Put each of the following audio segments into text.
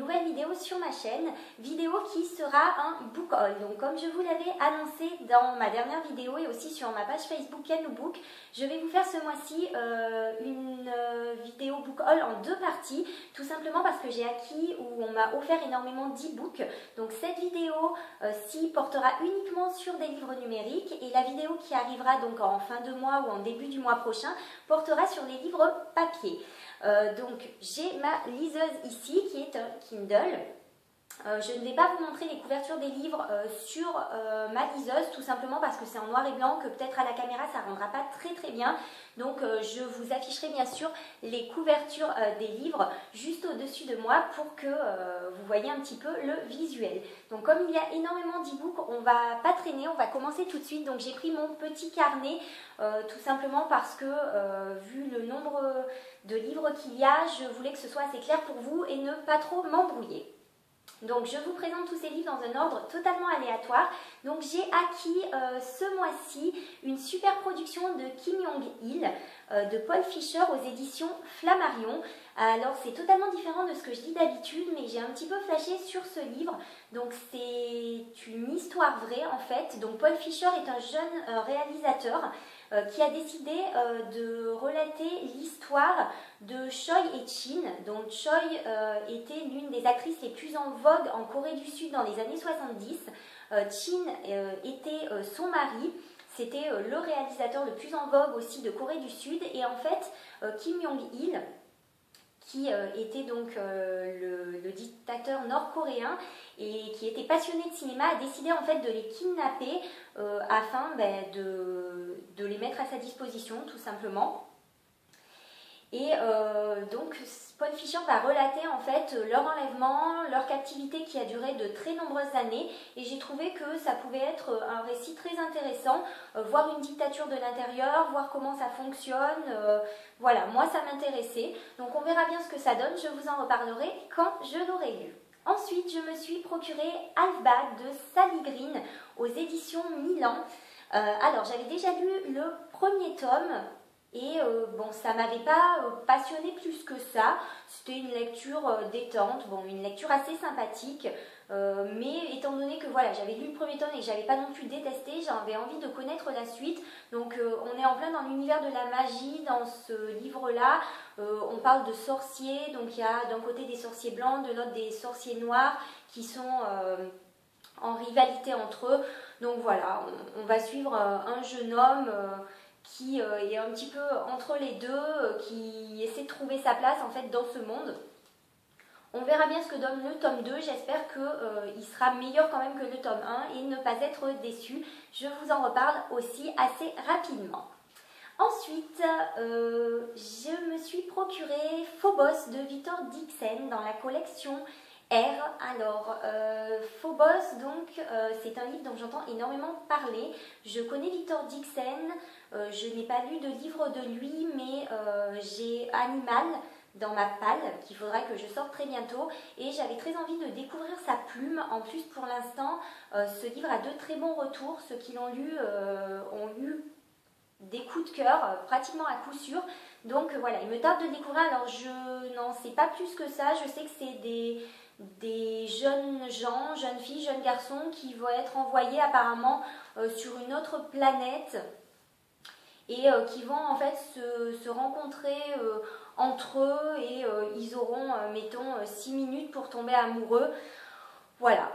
nouvelle vidéo sur ma chaîne, vidéo qui sera un book haul. Donc comme je vous l'avais annoncé dans ma dernière vidéo et aussi sur ma page Facebook Can Book, je vais vous faire ce mois-ci une vidéo book haul en deux parties, tout simplement parce que j'ai acquis ou on m'a offert énormément d'e-books. Donc cette vidéo-ci portera uniquement sur des livres numériques et la vidéo qui arrivera donc en fin de mois ou en début du mois prochain portera sur les livres papier. Donc j'ai ma liseuse ici qui est un Kindle. Je ne vais pas vous montrer les couvertures des livres sur ma liseuse, tout simplement parce que c'est en noir et blanc, que peut-être à la caméra ça ne rendra pas très bien. Donc je vous afficherai bien sûr les couvertures des livres juste au-dessus de moi pour que vous voyez un petit peu le visuel. Donc comme il y a énormément d'e-books, on va pas traîner, on va commencer tout de suite. Donc j'ai pris mon petit carnet tout simplement parce que vu le nombre de livres qu'il y a, je voulais que ce soit assez clair pour vous et ne pas trop m'embrouiller. Donc je vous présente tous ces livres dans un ordre totalement aléatoire. Donc j'ai acquis ce mois-ci une super production de Kim Yong-il de Paul Fischer aux éditions Flammarion. Alors c'est totalement différent de ce que je dis d'habitude, mais j'ai un petit peu flashé sur ce livre. Donc c'est une histoire vraie en fait. Donc Paul Fischer est un jeune réalisateur qui a décidé de relater l'histoire de Choi et Chin. Donc Choi était l'une des actrices les plus en vogue en Corée du Sud dans les années 70. Chin était son mari. C'était le réalisateur le plus en vogue aussi de Corée du Sud. Et en fait, Kim Yong-il, qui était donc le dictateur nord-coréen et qui était passionné de cinéma, a décidé en fait de les kidnapper afin de les mettre à sa disposition tout simplement. Et donc Paul Fischer va relater en fait leur enlèvement, leur captivité qui a duré de très nombreuses années, et j'ai trouvé que ça pouvait être un récit très intéressant, voir une dictature de l'intérieur, voir comment ça fonctionne, voilà, moi ça m'intéressait, donc on verra bien ce que ça donne, je vous en reparlerai quand je l'aurai lu. Ensuite, je me suis procuré Alphbad de Sally Green aux éditions Milan. Alors j'avais déjà lu le premier tome. Et bon, ça m'avait pas passionné plus que ça. C'était une lecture détente, bon, une lecture assez sympathique. Mais étant donné que voilà, j'avais lu le premier tome et que j'avais pas non plus détesté, j'avais envie de connaître la suite. Donc on est en plein dans l'univers de la magie dans ce livre-là. On parle de sorciers, donc il y a d'un côté des sorciers blancs, de l'autre des sorciers noirs qui sont en rivalité entre eux. Donc voilà, on va suivre un jeune homme qui est un petit peu entre les deux, qui essaie de trouver sa place en fait dans ce monde. On verra bien ce que donne le tome 2, j'espère qu'il sera meilleur quand même que le tome 1 et ne pas être déçu. Je vous en reparle aussi assez rapidement. Ensuite, je me suis procuré Phobos de Victor Dixon dans la collection R. Alors, Phobos, donc, c'est un livre dont j'entends énormément parler. Je connais Victor Dixon, je n'ai pas lu de livre de lui, mais j'ai Animal dans ma palle, qu'il faudra que je sorte très bientôt, et j'avais très envie de découvrir sa plume. En plus, pour l'instant, ce livre a de très bons retours. Ceux qui l'ont lu ont eu des coups de cœur, pratiquement à coup sûr. Donc voilà, il me tarde de découvrir. Alors, je n'en sais pas plus que ça. Je sais que c'est des jeunes gens, jeunes filles, jeunes garçons qui vont être envoyés apparemment sur une autre planète et qui vont en fait se rencontrer entre eux et ils auront, mettons, 6 minutes pour tomber amoureux. Voilà,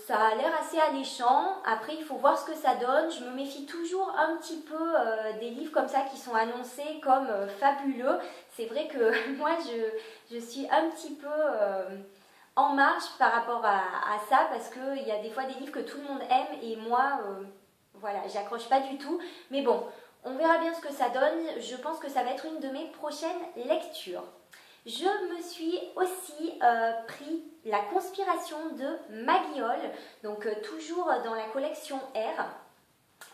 ça a l'air assez alléchant. Après, il faut voir ce que ça donne. Je me méfie toujours un petit peu des livres comme ça qui sont annoncés comme fabuleux. C'est vrai que moi, je suis un petit peu en marche par rapport à ça, parce qu'il y a des fois des livres que tout le monde aime et moi, voilà, j'accroche pas du tout. Mais bon, on verra bien ce que ça donne. Je pense que ça va être une de mes prochaines lectures. Je me suis aussi pris La Conspiration de Maggie Hall, donc toujours dans la collection R.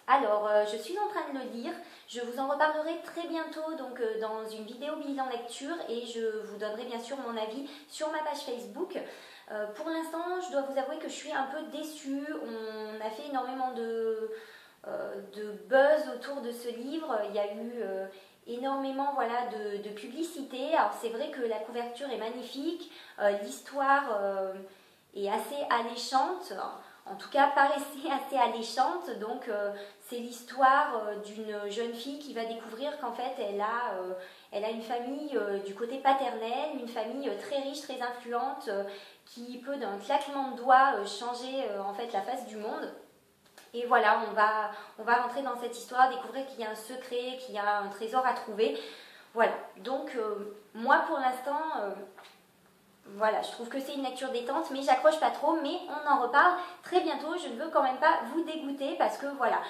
Alors, je suis en train de le lire, je vous en reparlerai très bientôt donc, dans une vidéo bilan lecture et je vous donnerai bien sûr mon avis sur ma page Facebook. Pour l'instant, je dois vous avouer que je suis un peu déçue. On a fait énormément de buzz autour de ce livre. Il y a eu énormément voilà, de publicité. Alors c'est vrai que la couverture est magnifique, l'histoire est assez alléchante, en tout cas paraissait assez alléchante. Donc c'est l'histoire d'une jeune fille qui va découvrir qu'en fait elle a une famille du côté paternel, une famille très riche, très influente, qui peut d'un claquement de doigts changer en fait la face du monde. Et voilà, on va rentrer dans cette histoire, découvrir qu'il y a un secret, qu'il y a un trésor à trouver. Voilà, donc moi pour l'instant, voilà, je trouve que c'est une lecture détente, mais j'accroche pas trop, mais on en reparle très bientôt. Je ne veux quand même pas vous dégoûter parce que voilà,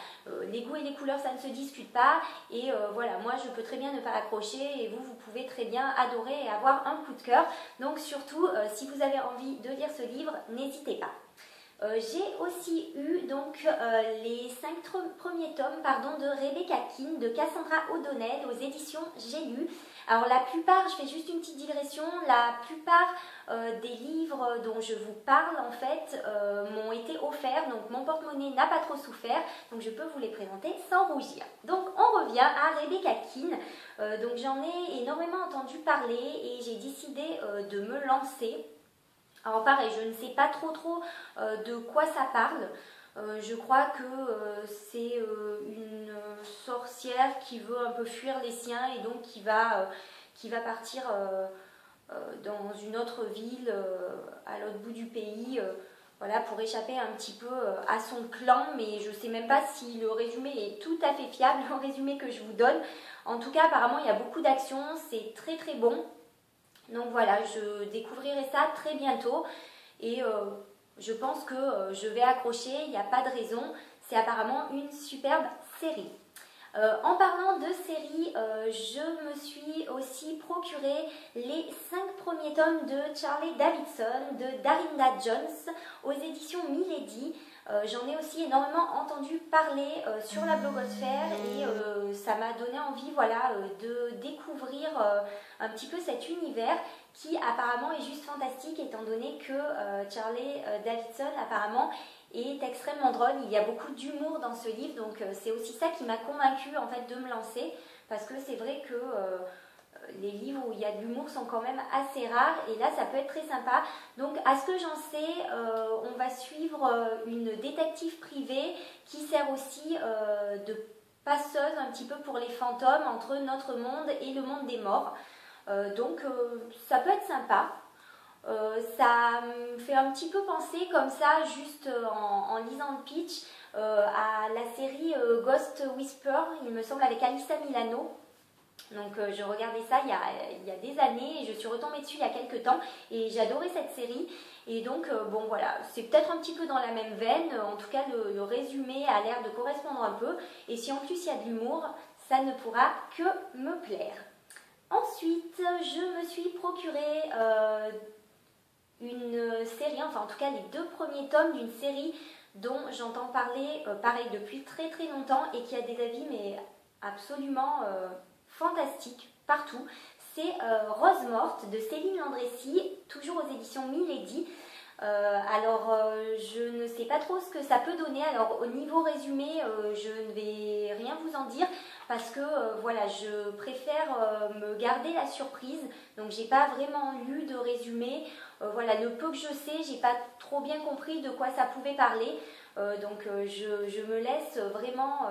les goûts et les couleurs ça ne se discute pas. Et voilà, moi je peux très bien ne pas accrocher et vous pouvez très bien adorer et avoir un coup de cœur. Donc surtout, si vous avez envie de lire ce livre, n'hésitez pas. J'ai aussi eu donc les 5 premiers tomes de Rebecca Keane, de Cassandra O'Donnell aux éditions J'ai lu. Alors la plupart, je fais juste une petite digression, la plupart des livres dont je vous parle en fait m'ont été offerts, donc mon porte-monnaie n'a pas trop souffert, donc je peux vous les présenter sans rougir. Donc on revient à Rebecca Keane, donc j'en ai énormément entendu parler et j'ai décidé de me lancer. Alors pareil, je ne sais pas trop de quoi ça parle. Je crois que c'est une sorcière qui veut un peu fuir les siens et donc qui va partir dans une autre ville à l'autre bout du pays voilà, pour échapper un petit peu à son clan. Mais je ne sais même pas si le résumé est tout à fait fiable, le résumé que je vous donne. En tout cas, apparemment, il y a beaucoup d'actions, c'est très très bon. Donc voilà, je découvrirai ça très bientôt et je pense que je vais accrocher, il n'y a pas de raison. C'est apparemment une superbe série. En parlant de série, je me suis aussi procuré les 5 premiers tomes de Charlie Davidson, de Darinda Jones, aux éditions Milady. J'en ai aussi énormément entendu parler sur la blogosphère et ça m'a donné envie voilà, de découvrir un petit peu cet univers qui apparemment est juste fantastique étant donné que Charlie Davidson apparemment est extrêmement drôle. Il y a beaucoup d'humour dans ce livre, donc c'est aussi ça qui m'a convaincue en fait de me lancer parce que c'est vrai que les livres où il y a de l'humour sont quand même assez rares et là ça peut être très sympa. Donc à ce que j'en sais, on va suivre une détective privée qui sert aussi de passeuse un petit peu pour les fantômes entre notre monde et le monde des morts. Donc ça peut être sympa. Ça me fait un petit peu penser comme ça, juste en lisant le pitch, à la série Ghost Whisper, il me semble, avec Alyssa Milano. Donc je regardais ça il y a des années et je suis retombée dessus il y a quelques temps et j'adorais cette série. Et donc bon voilà, c'est peut-être un petit peu dans la même veine, en tout cas le résumé a l'air de correspondre un peu. Et si en plus il y a de l'humour, ça ne pourra que me plaire. Ensuite, je me suis procuré une série, enfin en tout cas les 2 premiers tomes d'une série dont j'entends parler pareil depuis très très longtemps et qui a des avis mais absolument fantastiques partout. C'est Rose morte de Céline Landrecy, toujours aux éditions Milady. Je ne sais pas trop ce que ça peut donner. Alors au niveau résumé, je ne vais rien vous en dire parce que voilà, je préfère me garder la surprise. Donc j'ai pas vraiment lu de résumé. Voilà, le peu que je sais, j'ai pas trop bien compris de quoi ça pouvait parler. Je me laisse vraiment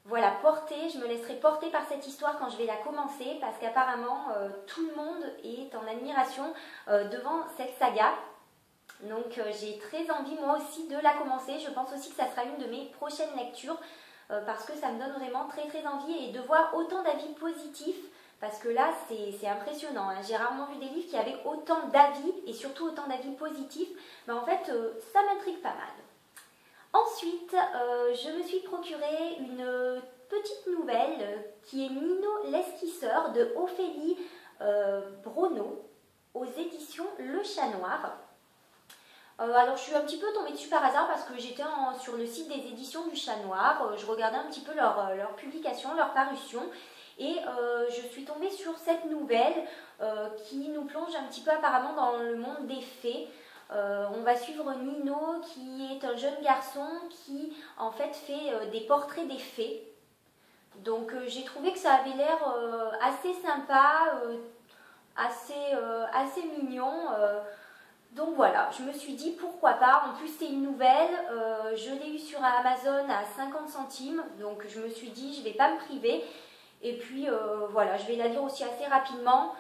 voilà, je me laisserai porter par cette histoire quand je vais la commencer parce qu'apparemment tout le monde est en admiration devant cette saga. Donc j'ai très envie moi aussi de la commencer. Je pense aussi que ça sera une de mes prochaines lectures parce que ça me donne vraiment très très envie et de voir autant d'avis positifs parce que là c'est impressionnant. Hein. J'ai rarement vu des livres qui avaient autant d'avis et surtout autant d'avis positifs. Mais en fait ça m'intrigue pas mal. Ensuite, je me suis procuré une petite nouvelle qui est Nino l'esquisseur de Ophélie Brono aux éditions Le Chat Noir. Alors je suis un petit peu tombée dessus par hasard parce que j'étais sur le site des éditions du Chat Noir, je regardais un petit peu leur publication, leur parution et je suis tombée sur cette nouvelle qui nous plonge un petit peu apparemment dans le monde des fées. On va suivre Nino qui est un jeune garçon qui en fait fait des portraits des fées. Donc j'ai trouvé que ça avait l'air assez sympa, assez mignon. Donc voilà, je me suis dit pourquoi pas. En plus c'est une nouvelle, je l'ai eu sur Amazon à 50 centimes, donc je me suis dit je vais pas me priver. Et puis voilà, je vais la lire aussi assez rapidement.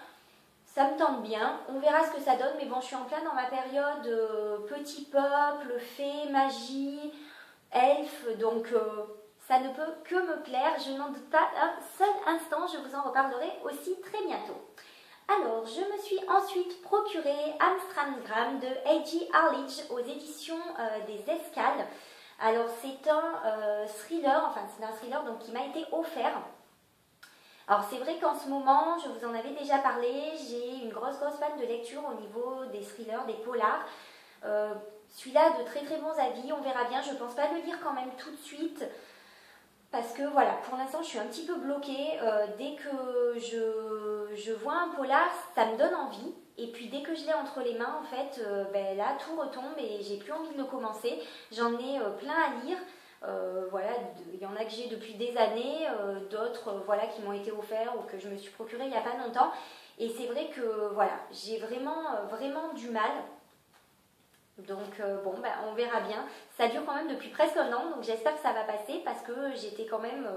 Ça me tente bien, on verra ce que ça donne, mais bon, je suis en plein dans ma période petit peuple, fée, magie, elfe, donc ça ne peut que me plaire. Je n'en doute pas un seul instant, je vous en reparlerai aussi très bientôt. Alors, je me suis ensuite procuré Amstramgram de A.G. Arledge aux éditions des Escales. Alors, c'est un thriller, enfin c'est un thriller donc, qui m'a été offert. Alors c'est vrai qu'en ce moment, je vous en avais déjà parlé, j'ai une grosse panne de lecture au niveau des thrillers, des polars. Celui-là de très bons avis, on verra bien, je ne pense pas le lire quand même tout de suite. Parce que voilà, pour l'instant je suis un petit peu bloquée. Dès que je vois un polar, ça me donne envie. Et puis dès que je l'ai entre les mains, en fait, ben là tout retombe et j'ai plus envie de le commencer. J'en ai plein à lire. Voilà, il y en a que j'ai depuis des années, d'autres voilà, qui m'ont été offerts ou que je me suis procuré il n'y a pas longtemps. Et c'est vrai que voilà, j'ai vraiment du mal. Donc bon, ben, on verra bien. Ça dure quand même depuis presque un an, donc j'espère que ça va passer parce que j'étais quand même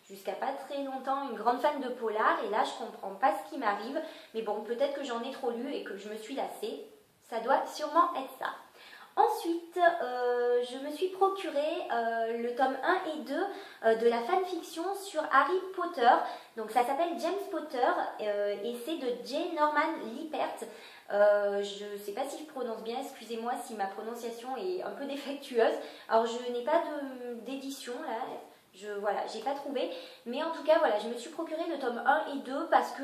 jusqu'à pas très longtemps une grande fan de polar et là je comprends pas ce qui m'arrive. Mais bon, peut-être que j'en ai trop lu et que je me suis lassée. Ça doit sûrement être ça. Ensuite, je me suis procuré le tome 1 et 2 de la fanfiction sur Harry Potter. Donc ça s'appelle James Potter et c'est de J. Norman Lippert. Je ne sais pas si je prononce bien, excusez-moi si ma prononciation est un peu défectueuse. Alors je n'ai pas d'édition là. Voilà, j'ai pas trouvé, mais en tout cas voilà, je me suis procuré le tome 1 et 2 parce que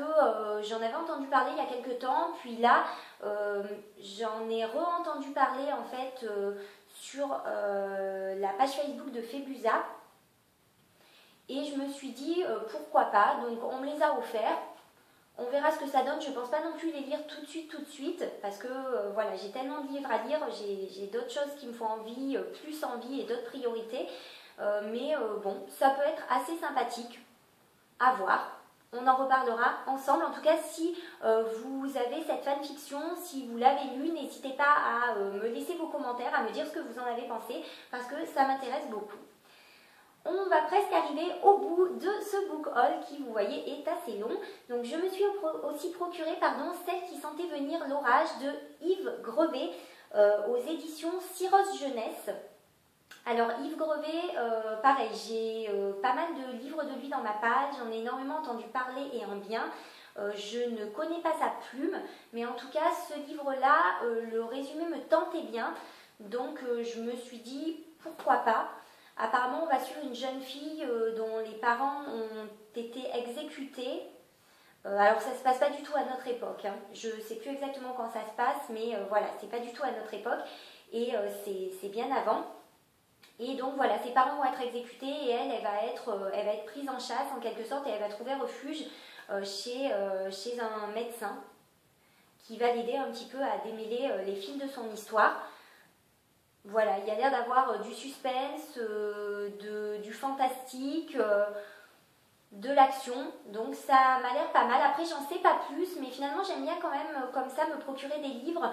j'en avais entendu parler il y a quelques temps, puis là j'en ai re-entendu parler en fait sur la page Facebook de Phébusa et je me suis dit pourquoi pas, donc on me les a offerts. On verra ce que ça donne, je ne pense pas non plus les lire tout de suite, parce que voilà, j'ai tellement de livres à lire, j'ai d'autres choses qui me font envie, plus envie et d'autres priorités. Mais bon, ça peut être assez sympathique à voir. On en reparlera ensemble. En tout cas, si vous avez cette fanfiction, si vous l'avez lue, n'hésitez pas à me laisser vos commentaires, à me dire ce que vous en avez pensé, parce que ça m'intéresse beaucoup. On va presque arriver au bout de ce book haul qui, vous voyez, est assez long. Donc je me suis aussi procuré Celle qui sentait venir l'orage de Yves Grevet aux éditions Syros Jeunesse. Alors Yves Grevet, pareil, j'ai pas mal de livres de lui dans ma page, j'en ai énormément entendu parler et en bien. Je ne connais pas sa plume, mais en tout cas ce livre-là, le résumé me tentait bien, donc je me suis dit pourquoi pas. Apparemment on va suivre une jeune fille dont les parents ont été exécutés. Alors ça se passe pas du tout à notre époque, hein. Je sais plus exactement quand ça se passe, mais voilà, c'est pas du tout à notre époque et c'est bien avant. Et donc voilà, ses parents vont être exécutés et elle va être prise en chasse en quelque sorte et elle va trouver refuge chez un médecin qui va l'aider un petit peu à démêler les fils de son histoire. Voilà, il y a l'air d'avoir du suspense, du fantastique, de l'action, donc ça m'a l'air pas mal. Après j'en sais pas plus, mais finalement j'aime bien quand même comme ça me procurer des livres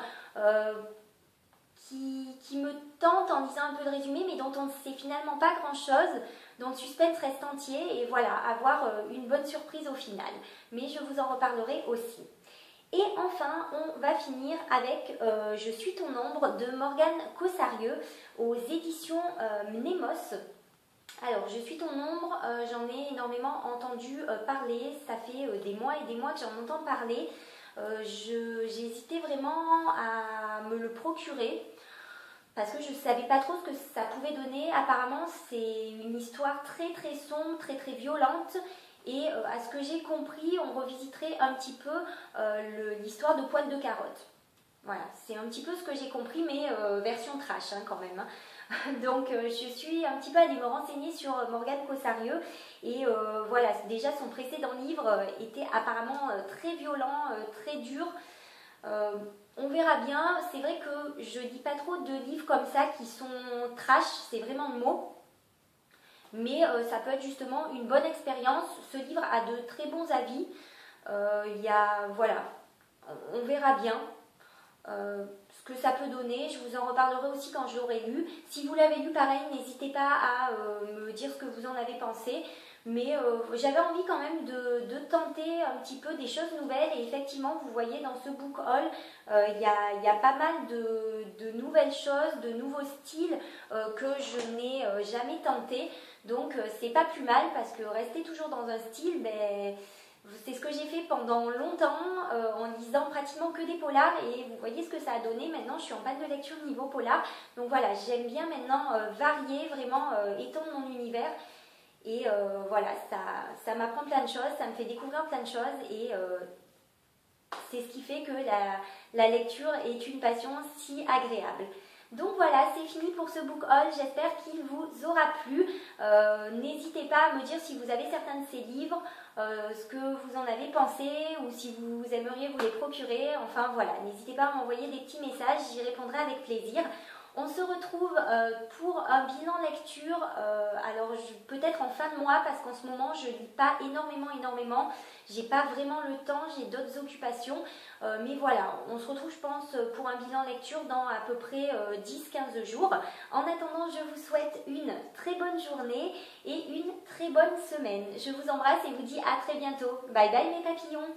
qui me tentent en lisant un peu de résumé, mais dont on ne sait finalement pas grand chose, dont le suspense reste entier, et voilà, avoir une bonne surprise au final. Mais je vous en reparlerai aussi. Et enfin, on va finir avec Je suis ton ombre de Morgane Cossarieux aux éditions Mnemos. Alors, Je suis ton ombre, j'en ai énormément entendu parler, ça fait des mois et des mois que j'en entends parler. J'ai hésité vraiment à me le procurer parce que je ne savais pas trop ce que ça pouvait donner. Apparemment, c'est une histoire très sombre, très violente. Et à ce que j'ai compris, on revisiterait un petit peu l'histoire de Poil de Carotte. Voilà, c'est un petit peu ce que j'ai compris, mais version trash quand même. Hein. Donc je suis un petit peu allée me renseigner sur Morgane Cossarieux. Et voilà, déjà son précédent livre était apparemment très violent, très dur. On verra bien. C'est vrai que je lis pas trop de livres comme ça qui sont trash, c'est vraiment le mot. mais ça peut être justement une bonne expérience. Ce livre a de très bons avis. Voilà, on verra bien ce que ça peut donner. Je vous en reparlerai aussi quand je l'aurai lu. Si vous l'avez lu, pareil, n'hésitez pas à me dire ce que vous en avez pensé. Mais j'avais envie quand même de tenter un petit peu des choses nouvelles. Et effectivement, vous voyez dans ce book haul, il y a pas mal de nouvelles choses, de nouveaux styles que je n'ai jamais tenté. Donc c'est pas plus mal parce que rester toujours dans un style, ben, c'est ce que j'ai fait pendant longtemps en lisant pratiquement que des polars et vous voyez ce que ça a donné. Maintenant je suis en panne de lecture niveau polar. Donc voilà, j'aime bien maintenant varier, vraiment étendre mon univers. Et voilà, ça m'apprend plein de choses, ça me fait découvrir plein de choses et c'est ce qui fait que la lecture est une passion si agréable. Donc voilà, c'est fini pour ce book haul, j'espère qu'il vous aura plu. N'hésitez pas à me dire si vous avez certains de ces livres, ce que vous en avez pensé ou si vous aimeriez vous les procurer. Enfin voilà, n'hésitez pas à m'envoyer des petits messages, j'y répondrai avec plaisir. On se retrouve pour un bilan lecture, alors peut-être en fin de mois parce qu'en ce moment je lis pas énormément, j'ai pas vraiment le temps, j'ai d'autres occupations, mais voilà, on se retrouve je pense pour un bilan lecture dans à peu près 10-15 jours. En attendant, je vous souhaite une très bonne journée et une très bonne semaine. Je vous embrasse et vous dis à très bientôt. Bye bye mes papillons.